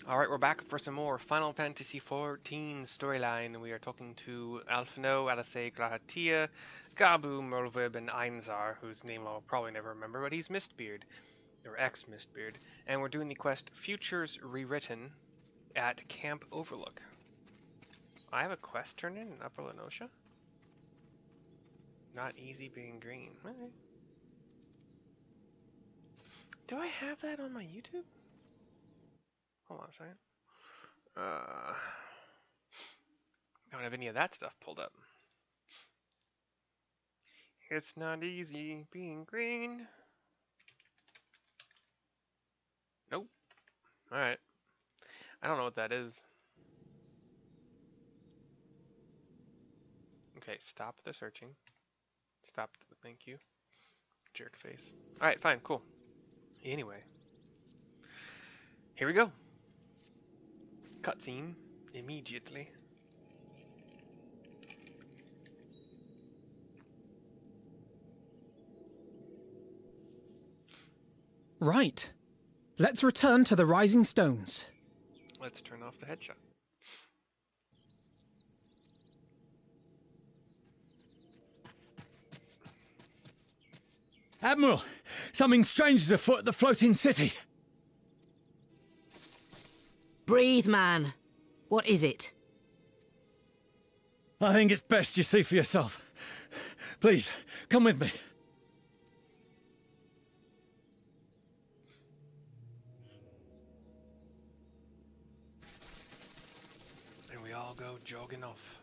Alright, we're back for some more Final Fantasy XIV storyline. We are talking to Alphino, Alasei, Glahatia, Gabu, Merlvib, and Einzar, whose name I'll probably never remember, but he's Mistbeard, or ex-Mistbeard. And we're doing the quest Futures Rewritten at Camp Overlook. I have a quest turned in Upper Lenosha? Not easy being green. Alright. Do I have that on my YouTube? Hold on a second. Don't have any of that stuff pulled up. It's not easy being green. Nope. Alright. I don't know what that is. Okay, stop the searching. Stop the thank you. Jerk face. Alright, fine, cool. Anyway. Here we go. Cutscene. Immediately. Right. Let's return to the Rising Stones. Let's turn off the headshot. Admiral, something strange is afoot at the floating city. Breathe, man. What is it? I think it's best you see for yourself. Please, come with me. And we all go jogging off.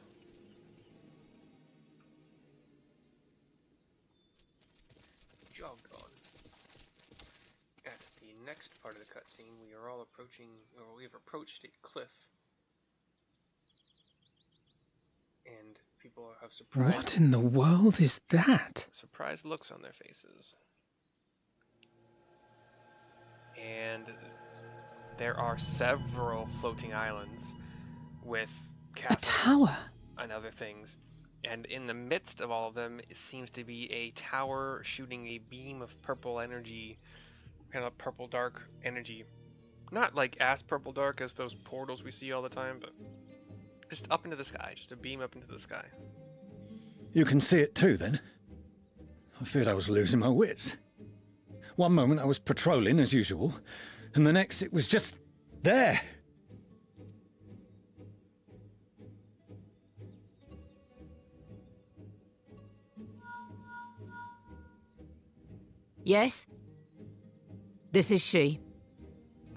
Jogged on. At the next part of the cutscene, we are all approaching, or we have approached a cliff. And people have surprised. What in the world is that? Surprised looks on their faces. And there are several floating islands with A castles tower? and other things. And in the midst of all of them seems to be a tower shooting a beam of purple energy, kind of purple dark energy. Not like as purple dark as those portals we see all the time, but just up into the sky, just a beam up into the sky. You can see it too, then? I feared I was losing my wits. One moment I was patrolling as usual, and the next it was just there. Yes? This is she.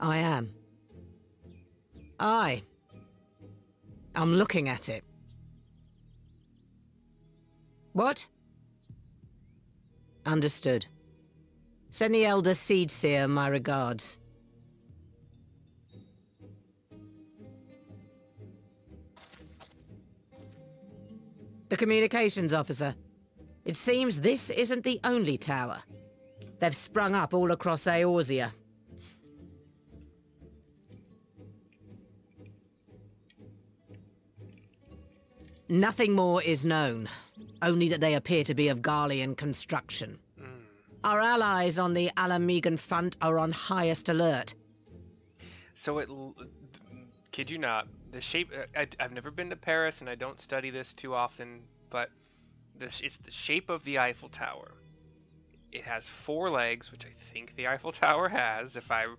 I am. I'm looking at it. What? Understood. Send the Elder Seedseer my regards. The communications officer. It seems this isn't the only tower. They've sprung up all across Eorzea. Nothing more is known, only that they appear to be of Garlean construction. Our allies on the Alamegan front are on highest alert. So kid you not, the shape, I've never been to Paris and I don't study this too often, but it's the shape of the Eiffel Tower. It has 4 legs, which I think the Eiffel Tower has, if I'm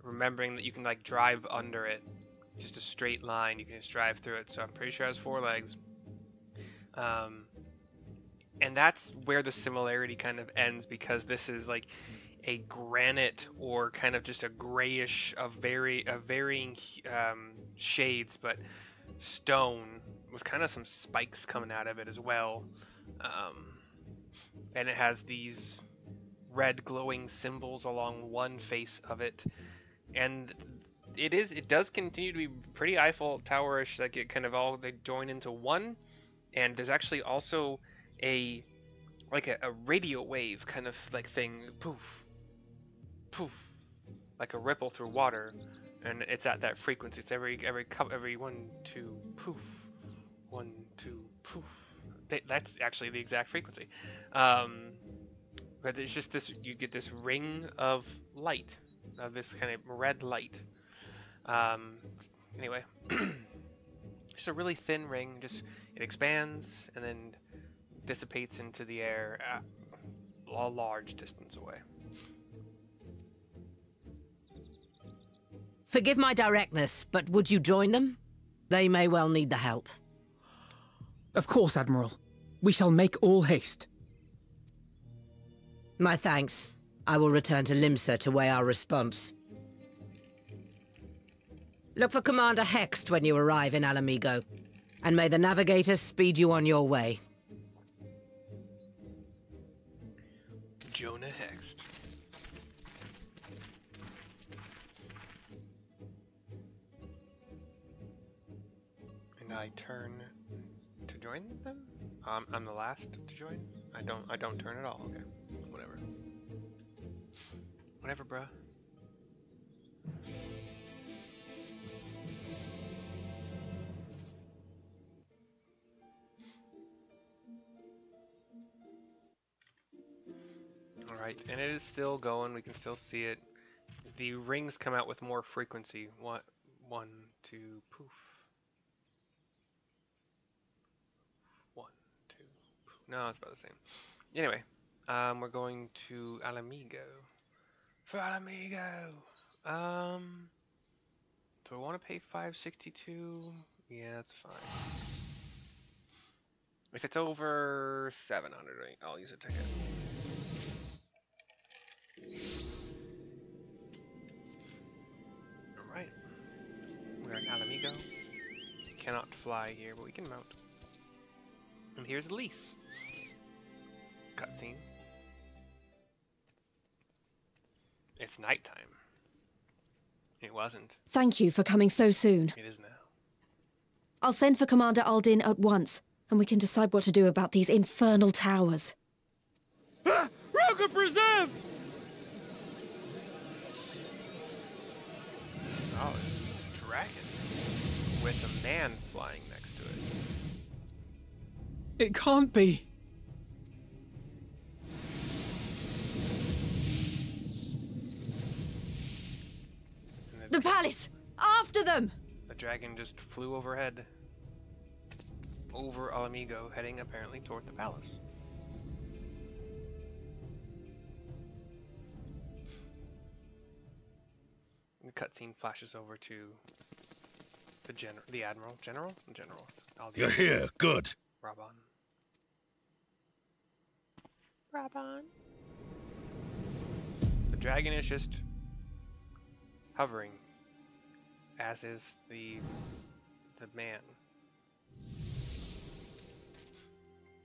remembering that you can like drive under it. Just a straight line, you can just drive through it, so I'm pretty sure it has 4 legs. And that's where the similarity kind of ends, because this is like a granite or kind of just a grayish of varying shades, but stone with kind of some spikes coming out of it as well. And it has these red glowing symbols along one face of it, and it does continue to be pretty Eiffel Tower-ish. Like it kind of all they join into one, and there's actually also a radio wave kind of like thing, poof, poof, like a ripple through water, and it's at that frequency. It's every 1 2 poof, 1 2 poof. That's actually the exact frequency. But it's just this, you get this ring of light, this kind of red light. Anyway, just a really thin ring. Just it expands and then dissipates into the air a large distance away. Forgive my directness, but would you join them? They may well need the help. Of course, Admiral. We shall make all haste. My thanks. I will return to Limsa to weigh our response. Look for Commander Hext when you arrive in Alamigo, and may the Navigator speed you on your way. Jonah Hext. And I turn to join them? I'm the last to join? I don't turn at all. Okay. Whatever. Whatever, bruh. Alright, and it is still going. We can still see it. The rings come out with more frequency. One, two, poof. 1, 2, poof. No, it's about the same. Anyway, we're going to Alamigo. For Alamigo! Do I want to pay $562? Yeah, that's fine. If it's over 700, I'll use a ticket. Alright. We're at Alamigo. Cannot fly here, but we can mount. And here's a lease. Cutscene. It's nighttime. It wasn't. Thank you for coming so soon. It is now. I'll send for Commander Aldin at once, and we can decide what to do about these infernal towers. Rocket Preserve! Oh, a dragon. With a man flying next to it. It can't be. The palace! After them! The dragon just flew overhead. Over Alamigo, heading apparently toward the palace. The cutscene flashes over to the admiral. General? You're here, good. Raban. The dragon is just hovering, as is the man.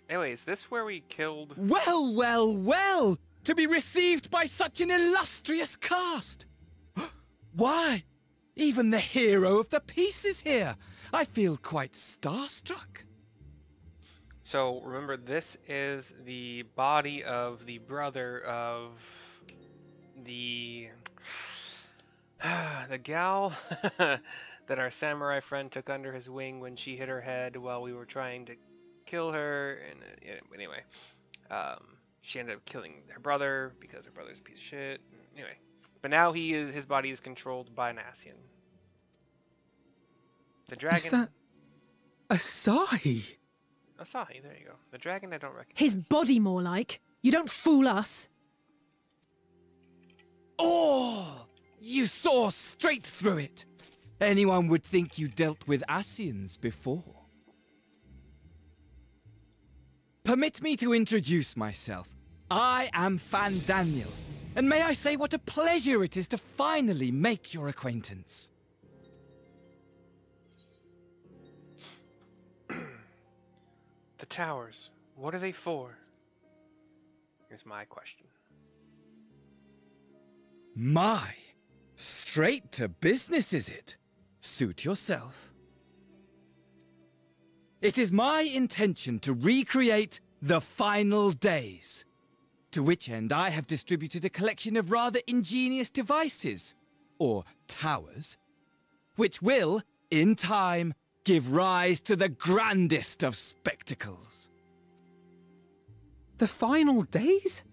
Anyway, is this where we killed... Well, well, well! To be received by such an illustrious cast! Why? Even the hero of the piece is here! I feel quite starstruck. So, remember, this is the body of the brother of the gal that our samurai friend took under his wing when she hit her head while we were trying to kill her. And anyway, she ended up killing her brother because her brother's a piece of shit. Anyway, but now his body is controlled by an Ascian. The dragon. Is that Asahi? Asahi, there you go. The dragon I don't recognize. His body, more like. You don't fool us. Oh! You saw straight through it! Anyone would think you dealt with Ascians before. Permit me to introduce myself. I am Fandaniel, and may I say what a pleasure it is to finally make your acquaintance. The towers, what are they for? Here's my question. My, straight to business is it? Suit yourself. It is my intention to recreate the final days, to which end I have distributed a collection of rather ingenious devices, or towers, which will, in time, give rise to the grandest of spectacles. The final days?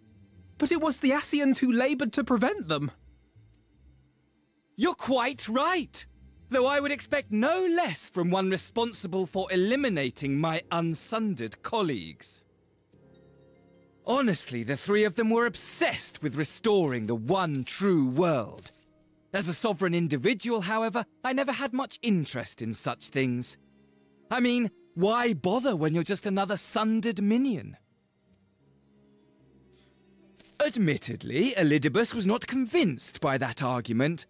But it was the Ascians who labored to prevent them. You're quite right. though I would expect no less from one responsible for eliminating my unsundered colleagues. Honestly, the three of them were obsessed with restoring the one true world. As a sovereign individual, however, I never had much interest in such things. I mean, why bother when you're just another sundered minion? Admittedly, Elidibus was not convinced by that argument,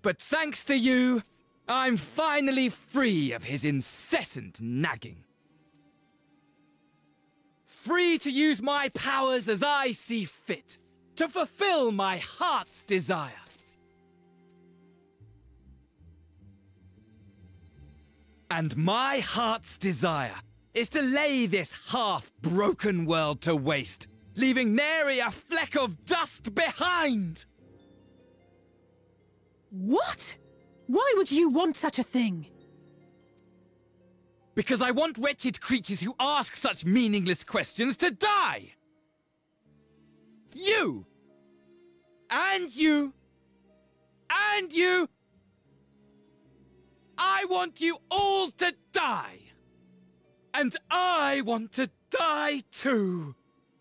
but thanks to you, I'm finally free of his incessant nagging. Free to use my powers as I see fit, to fulfill my heart's desire. And my heart's desire is to lay this half-broken world to waste, leaving nary a fleck of dust behind! What? Why would you want such a thing? Because I want wretched creatures who ask such meaningless questions to die! You! And you! And you! I want you all to die! And I want to die too!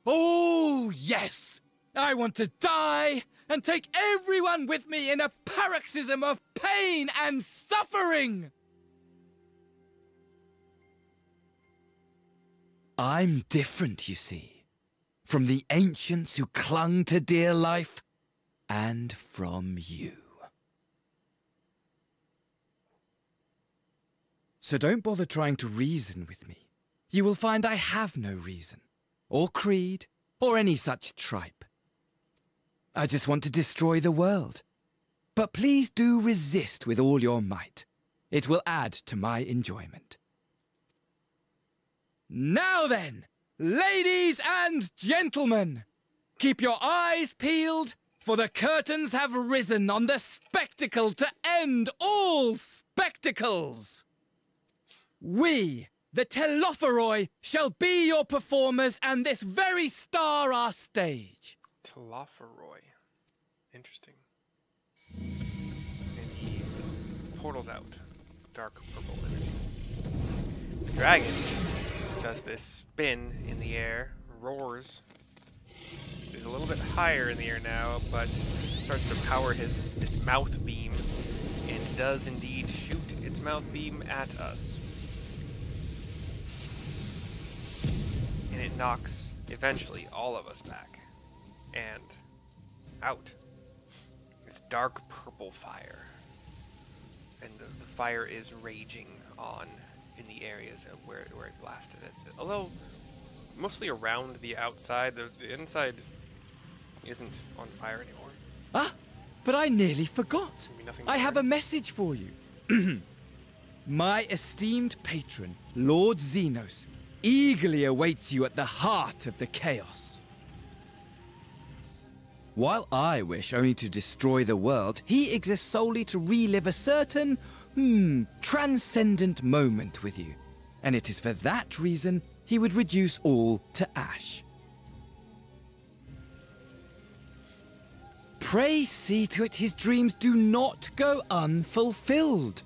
Oh, yes! I want to die and take everyone with me in a paroxysm of pain and suffering! I'm different, you see, from the ancients who clung to dear life, and from you. So don't bother trying to reason with me. You will find I have no reason, or creed, or any such tripe. I just want to destroy the world. But please do resist with all your might. It will add to my enjoyment. Now then, ladies and gentlemen, keep your eyes peeled, for the curtains have risen on the spectacle to end all spectacles. We, the Telophoroi, shall be your performers, and this very star our stage. Telophoroi. Interesting. And he portals out. Dark purple energy. The dragon does this spin in the air, roars, is a little bit higher in the air now, but starts to power its mouth beam, and does indeed shoot its mouth beam at us. And it knocks, eventually, all of us back. And out. It's dark purple fire. And the fire is raging on in the areas of where it blasted it. Although, mostly around the outside, the inside isn't on fire anymore. Ah, but I nearly forgot. I have a message for you. My esteemed patron, Lord Xenos, eagerly awaits you at the heart of the chaos. While I wish only to destroy the world, he exists solely to relive a certain, transcendent moment with you. And it is for that reason he would reduce all to ash. Pray see to it his dreams do not go unfulfilled.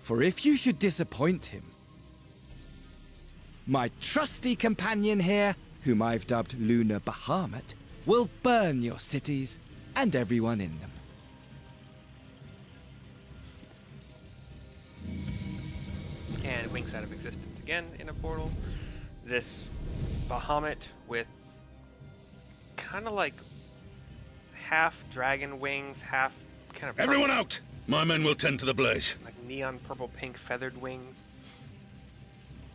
For if you should disappoint him, my trusty companion here, whom I've dubbed Lunar Bahamut, will burn your cities and everyone in them. And winks out of existence again in a portal. This Bahamut with kind of like half dragon wings, half kind of... Everyone out! My men will tend to the blaze. Like neon purple pink feathered wings.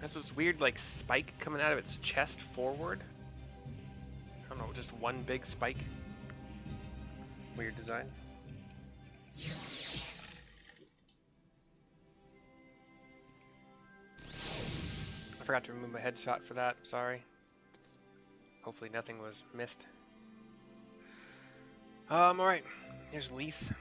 Has this weird like spike coming out of its chest forward. I don't know, just one big spike. Weird design. I forgot to remove my headshot for that, sorry. Hopefully nothing was missed. Alright. Here's Lise.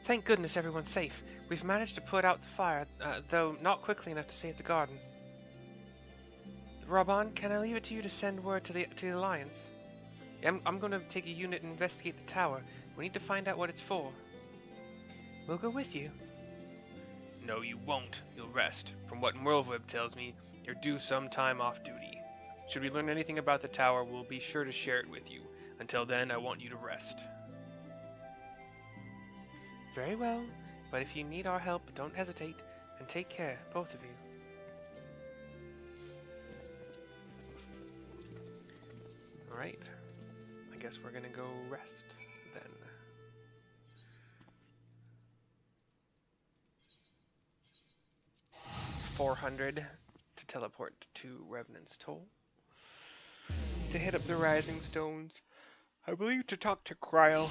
Thank goodness everyone's safe. We've managed to put out the fire, though not quickly enough to save the garden. Raban, can I leave it to you to send word to the Alliance? I'm going to take a unit and investigate the tower. We need to find out what it's for. We'll go with you. No, you won't. You'll rest. From what Whirlweb tells me, you're due some time off duty. Should we learn anything about the tower, we'll be sure to share it with you. Until then, I want you to rest. Very well, but if you need our help, don't hesitate, and take care, both of you. Alright, I guess we're gonna go rest then. $400 to teleport to Revenant's Toll. To hit up the Rising Stones. I believe to talk to Cryle.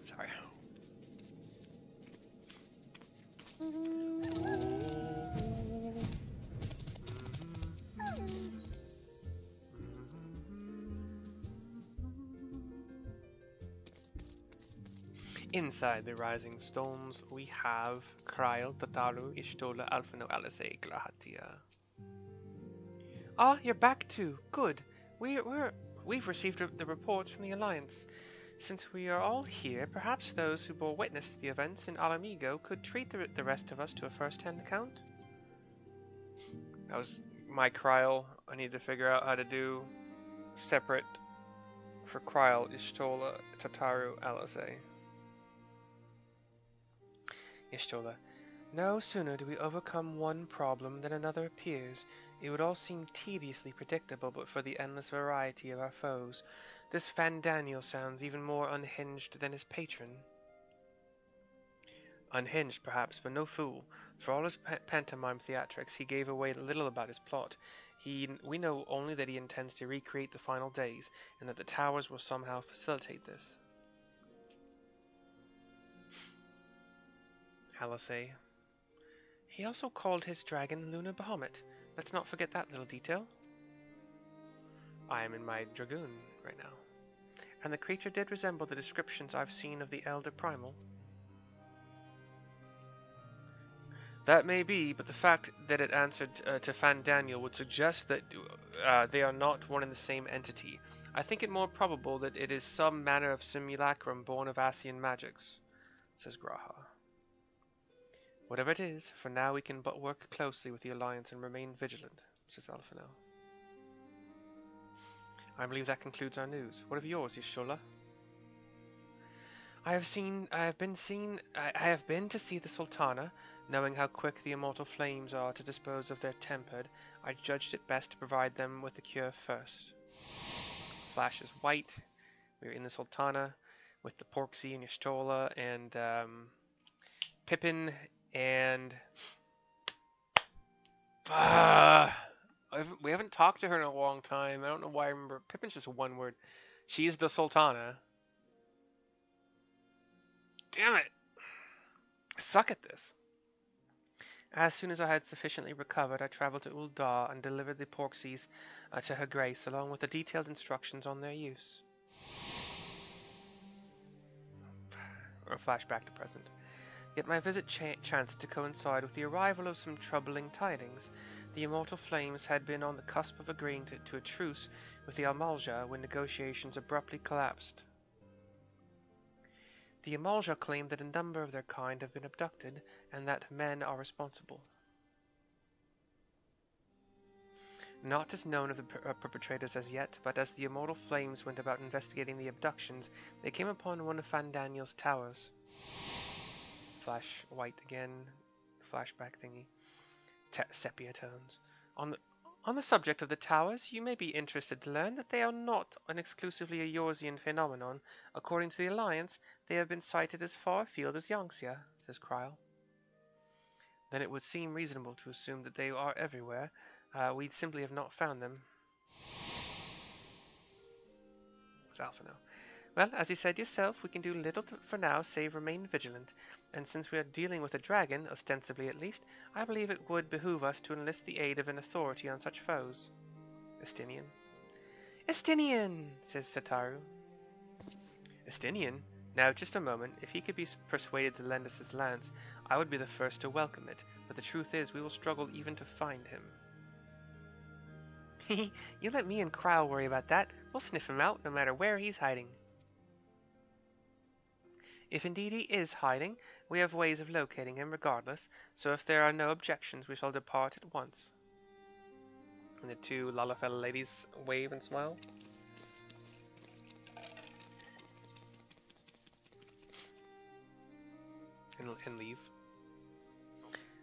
Sorry. Inside the Rising Stones, we have Cryle, Tataru, Ishtola, Alphino, Alisei, Glahatia. Ah, you're back too. Good. We've received the reports from the Alliance. Since we are all here, perhaps those who bore witness to the events in Alamigo could treat the rest of us to a first-hand account? That was my Cryle. I need to figure out how to do separate for Cryle, Ishtola, Tataru, Alisei. Ishtola. No sooner do we overcome one problem than another appears. It would all seem tediously predictable but for the endless variety of our foes. This Fandaniel sounds even more unhinged than his patron. Unhinged, perhaps, but no fool. For all his pantomime theatrics, he gave away little about his plot. We know only that he intends to recreate the final days, and that the towers will somehow facilitate this. Alisei. He also called his dragon Luna Bahamut. Let's not forget that little detail. I am in my Dragoon right now. And the creature did resemble the descriptions I've seen of the Elder Primal. That may be, but the fact that it answered to Fandaniel would suggest that they are not one and the same entity. I think it more probable that it is some manner of simulacrum born of Asian magics, says Graha. Whatever it is, for now we can but work closely with the Alliance and remain vigilant, says Alphino. I believe that concludes our news. What of yours, Y'shtola? I have been to see the Sultana. Knowing how quick the immortal flames are to dispose of their tempered, I judged it best to provide them with the cure first. Flash is white. We're in the Sultana with the Porksy and Y'shtola and Pippin and we haven't talked to her in a long time. I don't know why I remember. Pippin's just one word. She's the Sultana. Damn it! I suck at this. As soon as I had sufficiently recovered, I traveled to Uldar and delivered the Porksies to her grace, along with the detailed instructions on their use. Or flashback to present. Yet my visit chanced to coincide with the arrival of some troubling tidings. The immortal flames had been on the cusp of agreeing to a truce with the Amalja when negotiations abruptly collapsed. The Amalja claim that a number of their kind have been abducted, and that men are responsible. Not as known of the perpetrators as yet, but as the immortal flames went about investigating the abductions, they came upon one of Fandaniel's towers. Flash white again, flashback thingy, sepia tones. On the subject of the towers, you may be interested to learn that they are not an exclusively a Yorzian phenomenon. According to the Alliance, they have been sighted as far afield as Yangxia, says Cryle. Then it would seem reasonable to assume that they are everywhere. We simply have not found them. It's Alphino. Well, as you said yourself, we can do little for now save remain vigilant, and since we are dealing with a dragon, ostensibly at least, I believe it would behoove us to enlist the aid of an authority on such foes. Estinian. Estinian, says Tataru. Estinian? Now, just a moment. If he could be persuaded to lend us his lance, I would be the first to welcome it, but the truth is we will struggle even to find him. You let me and Cryle worry about that. We'll sniff him out, no matter where he's hiding. If indeed he is hiding, we have ways of locating him regardless, so if there are no objections, we shall depart at once. And the two Lalafell ladies wave and smile. And leave.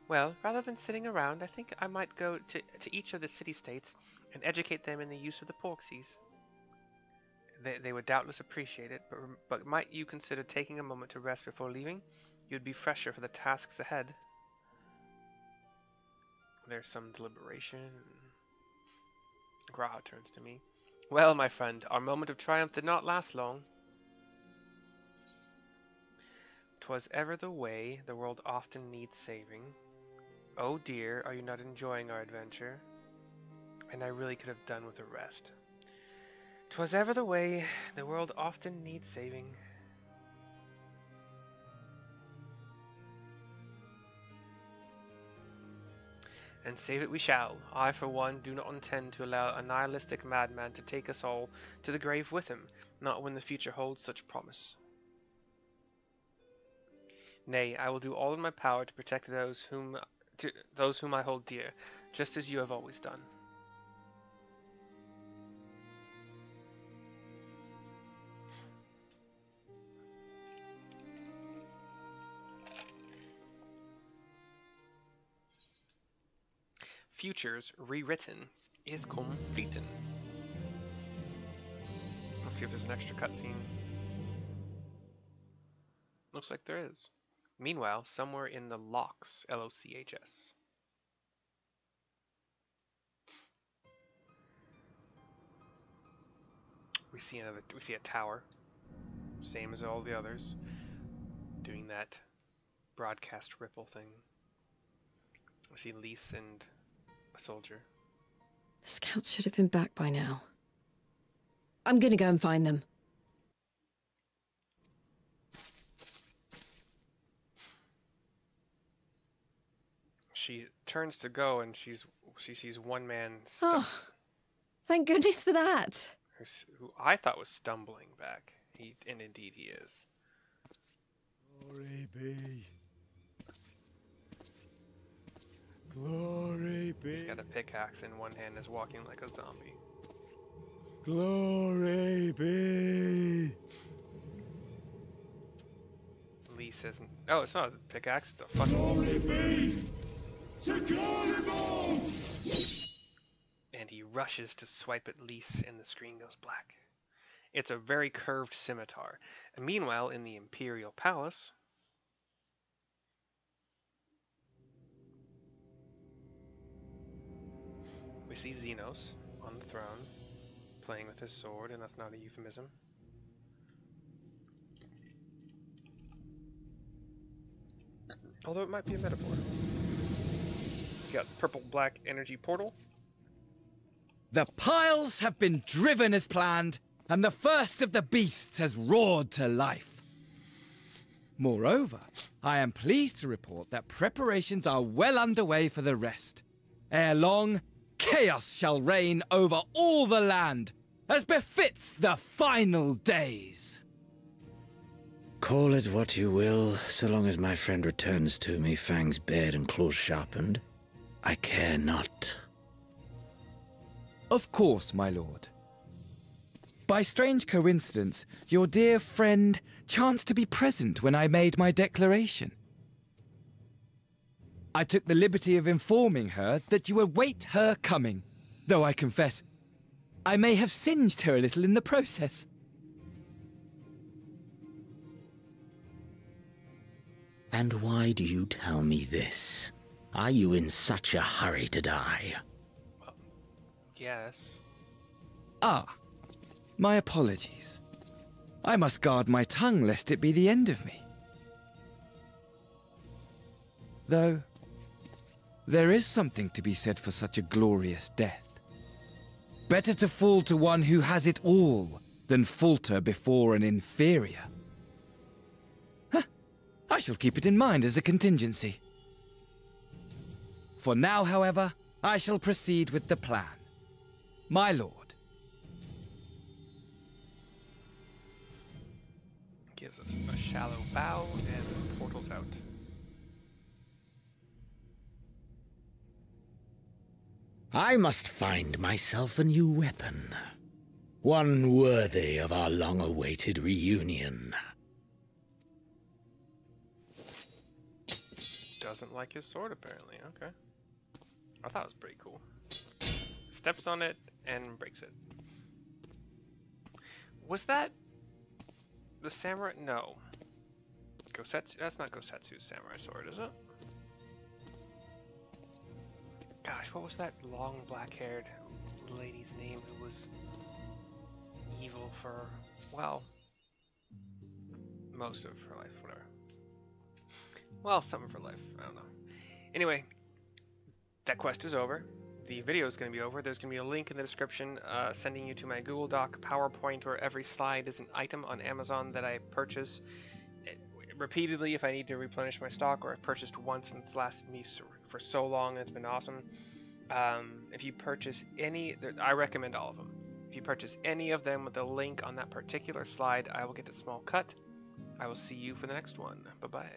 Well, rather than sitting around, I think I might go to each of the city-states and educate them in the use of the porxies. They would doubtless appreciate it, but might you consider taking a moment to rest before leaving? You'd be fresher for the tasks ahead. There's some deliberation. Graha turns to me. Well, my friend, our moment of triumph did not last long. 'Twas ever the way, the world often needs saving. Oh dear, are you not enjoying our adventure? And I really could have done with a rest. 'Twas ever the way, the world often needs saving. And save it we shall. I, for one, do not intend to allow a nihilistic madman to take us all to the grave with him, not when the future holds such promise. Nay, I will do all in my power to protect those whom I hold dear, just as you have always done. Futures Rewritten is completed. Let's see if there's an extra cutscene. Looks like there is. Meanwhile, somewhere in the Lochs, L-O-C-H-S. We see a tower, same as all the others, doing that broadcast ripple thing. We see Lise and a soldier. The scouts should have been back by now. I'm gonna go and find them. She turns to go and she sees one man stuck. Oh, thank goodness for that. Who I thought was stumbling back. And indeed he is. Glory be. Glory be. He's got a pickaxe in one hand and is walking like a zombie. Glory be. Lee says, "Oh, it's not a pickaxe, it's a fucking..." Glory be to Garibald! And he rushes to swipe at Lise and the screen goes black. It's a very curved scimitar. And meanwhile, in the Imperial Palace, we see Xenos on the throne, playing with his sword, and that's not a euphemism. Although it might be a metaphor. You got purple-black energy portal. The piles have been driven as planned, and the first of the beasts has roared to life. Moreover, I am pleased to report that preparations are well underway for the rest. Ere long, chaos shall reign over all the land, as befits the final days. Call it what you will, so long as my friend returns to me, fangs bared and claws sharpened. I care not. Of course, my lord. By strange coincidence, your dear friend chanced to be present when I made my declaration. I took the liberty of informing her that you await her coming, though I confess, I may have singed her a little in the process. And why do you tell me this? Are you in such a hurry to die? Well, yes. Ah, my apologies. I must guard my tongue lest it be the end of me. Though, there is something to be said for such a glorious death. Better to fall to one who has it all than falter before an inferior. Huh. I shall keep it in mind as a contingency. For now, however, I shall proceed with the plan. My lord. gives us a shallow bow and portals out. I must find myself a new weapon. One worthy of our long-awaited reunion. Doesn't like his sword, apparently. Okay. I thought it was pretty cool. Steps on it and breaks it. Was that the samurai? No. Gosetsu? That's not Gosetsu's samurai sword, is it? Gosh, what was that long black-haired lady's name who was evil for, well, most of her life, whatever. Well, some of her life, I don't know. Anyway, that quest is over. The video is going to be over. There's going to be a link in the description sending you to my Google Doc PowerPoint where every slide is an item on Amazon that I purchase repeatedly if I need to replenish my stock, or I've purchased once and it's lasted me for so long and it's been awesome. If you purchase any, I recommend all of them. If you purchase any of them with a link on that particular slide, I will get a small cut. I will see you for the next one. Bye-bye.